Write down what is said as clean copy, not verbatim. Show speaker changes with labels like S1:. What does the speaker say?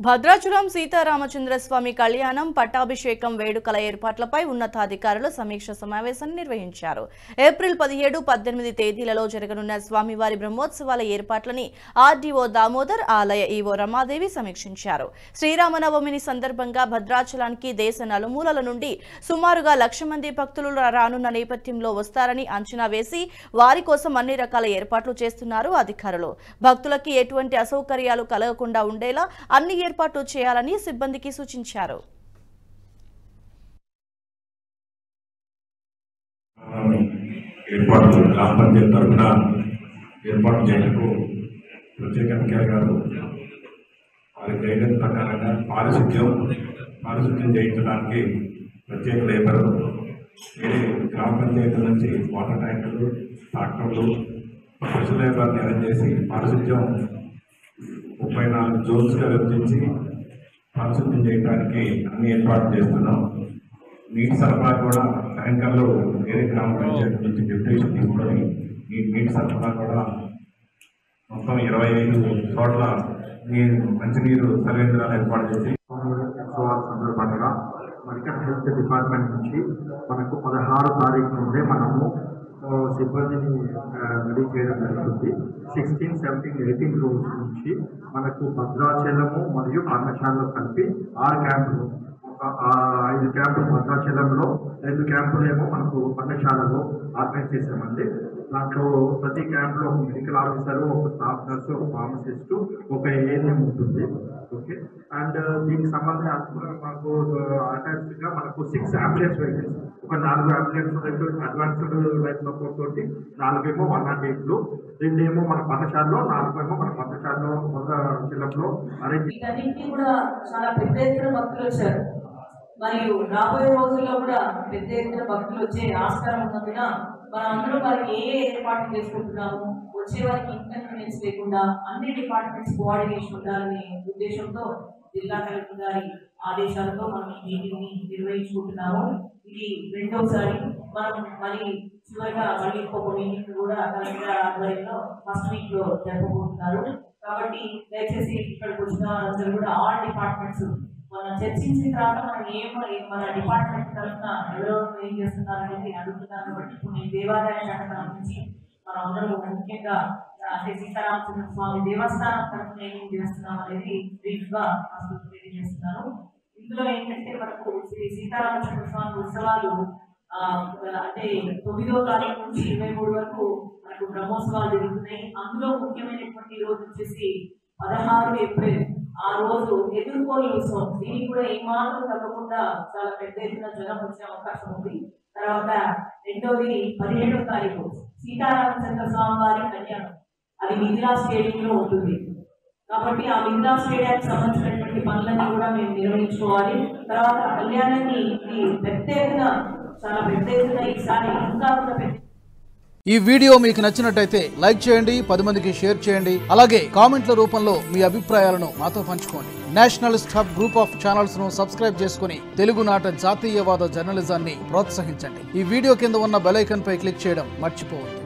S1: భద్రాచలం సీతారామచంద్రస్వామి కళ్యాణం పట్టాభిషేకం వేడుకల ఏర్పాట్లపై ఉన్నతాధికారులు సమీక్ష సమావేశం నిర్వహించారు. ఏప్రిల్ 17, 18 తేదీలలో జరగనున్న స్వామివారి బ్రహ్మోత్సవాల ఏర్పాట్లని ఆర్డీఓ దామోదర్, ఆలయ ఈవో రమాదేవి సమీక్షించారు. శ్రీరామనవమిని సందర్భంగా భద్రాచలానికి దేశ నలుమూలల నుండి సుమారుగా 1,00,000 మంది భక్తులు రానున్న నేపథ్యంలో వస్తారని అంచనా వేసి వారి కోసం అన్ని రకాల ఏర్పాట్లు చేస్తున్నారు అధికారులు. భక్తులకి ఎటువంటి అసౌకర్యాలు కలగకుండా ఉండేలా అన్ని ఏర్పాట్లు చేయాలని సిబ్బందికి సూచించారు.
S2: ఏర్పాట్లు గ్రామ పంచాయతీ తరఫున ఏర్పాటు చేయడానికి ప్రత్యేక అధికారి గారు వారి గైడెన్స్ ప్రకారంగా పారిశుద్ధ్యం చేయించడానికి ప్రత్యేక లేబర్ గ్రామ పంచాయతీ నుంచి వాటర్ ట్యాంకులు, ట్రాక్టర్లు, స్పెషల్ లేబర్ని అరేంజ్ చేసి పారిశుద్ధ్యం 34 జోన్స్గా విభజించి పారిశుద్ధ్యం చేయడానికి అన్ని ఏర్పాట్లు చేస్తున్నాం. నీటి సరఫరా కూడా ట్యాంకర్లు వేరే గ్రామ పంచాయతీ నుంచి డెప్యుటేషన్ తీసుకొని నీటి సరఫరా కూడా మొత్తం 25 చోట్ల మంచినీరు సర్వేంద్రాలు ఏర్పాటు చేసి సందర్భంగా మనకి హెల్త్ డిపార్ట్మెంట్ నుంచి మనకు 16 తారీఖు నుండే మనము సిబ్బందిని రెడీ చేయడం జరుగుతుంది. 16, 17, 18 రోజుల నుంచి మనకు భద్రాచలము మరియు పర్ణశాలలో కలిపి 6 క్యాంపులు, 5 క్యాంపులు భద్రాచలంలో, 2 క్యాంపులు ఏమో మనకు పర్ణశాలలో ఆర్గనైజ్ చేసామండి. దాంట్లో ప్రతి క్యాంప్లో ఒక మెడికల్ ఆఫీసరు, ఒక స్టాఫ్ నర్సు, ఒక ఫార్మసిస్ట్, ఒక ఏఎన్ఎం ఉంటుంది. ఓకే, అండ్ దీనికి సంబంధించి మనకు అటాచ్డ్గా మనకు 6 అంబులెన్స్ వెహికల్స్, ఒక 4 అంబులెన్స్ అడ్వాన్స్డ్ లైఫ్ సపోర్ట్ తోటి, 4 ఏమో 108లు, 2 ఏమో మన పర్ణశాలలో, 4 ఏమో మన పర్ణశాలలో జిల్లాలో అరేంజ్.
S3: వీటన్నింటినీ కూడా చాలా పెద్ద ఎత్తున భక్తులు వచ్చారు. మరియు రాబోయే రోజుల్లో కూడా పెద్ద ఎత్తున భక్తులు వచ్చే ఆస్కారం ఉన్నందున మనం అందరూ వారికి ఏ ఏర్పాట్లు చేసుకుంటున్నాము, వచ్చే వారికి ఇన్కన్వీనియన్స్ లేకుండా అన్ని డిపార్ట్మెంట్స్ కోఆర్డినేషన్ ఉండాలనే ఉద్దేశంతో జిల్లా కలెక్టర్ గారి ఆదేశాలతో మనం ఈ మీటింగ్ని నిర్వహించుకుంటున్నాము. ఇది రెండోసారి. మనం మరి చివరిగా మళ్ళీ ఇంకొక మీటింగ్ కూడా కలెక్టర్ గారి ఆధ్వర్యంలో ఫస్ట్ వీక్లో జరపబోతున్నారు. కాబట్టి దయచేసి ఇక్కడికి వచ్చిన అందరూ కూడా ఆల్ డిపార్ట్మెంట్స్ మనం చర్చించిన తర్వాత మన డిపార్ట్మెంట్ తరఫున ఎవరెవరు ఏం చేస్తున్నారు అనేది అడుగుతున్నారు. కాబట్టి ఇప్పుడు నేను దేవాదాయ శాఖ తరఫు నుంచి మనం అందరూ ముఖ్యంగా అంటే సీతారామచంద్ర స్వామి దేవస్థానం తరఫున ఏం చేస్తున్నాం అనేది బ్రీఫ్ గా తెలియజేస్తున్నాను. ఇందులో ఏంటంటే మనకు శ్రీ సీతారామచంద్ర స్వామి ఉత్సవాలు అంటే 9వ తారీఖు నుంచి 23 వరకు మనకు బ్రహ్మోత్సవాలు జరుగుతున్నాయి. అందులో ముఖ్యమైనటువంటి రోజు వచ్చేసి 16 ఏప్రిల్. ఆ రోజు ఎదుర్కోని ఉత్సవం. దీనికి కూడా ఏమాత్రం తగ్గకుండా చాలా పెద్ద ఎత్తున జనం వచ్చే అవకాశం ఉంది. తర్వాత రెండవది 17వ తారీఖు సీతారామచంద్ర స్వామి వారి కళ్యాణం. అది మిథిలా స్టేడియంలో ఉంటుంది. కాబట్టి ఆ మిథిలా స్టేడియానికి సంబంధించినటువంటి పనులన్నీ కూడా మేము నిర్వహించుకోవాలి. తర్వాత కళ్యాణాన్ని పెద్ద ఎత్తున చాలా పెద్ద ఎత్తున ఈసారి ఇంకా కూడా పెద్ద.
S4: ఈ వీడియో మీకు నచ్చినట్టయితే లైక్ చేయండి, 10 మందికి షేర్ చేయండి. అలాగే కామెంట్ల రూపంలో మీ అభిప్రాయాలను మాతో పంచుకోండి. Nationalist hub group of channels ను సబ్స్క్రైబ్ చేసుకుని తెలుగునాట జాతీయవాద జర్నలిజాన్ని ప్రోత్సహించండి. ఈ వీడియో కింద ఉన్న బెల్ ఐకాన్ పై క్లిక్ చేయడం మర్చిపోవద్దు.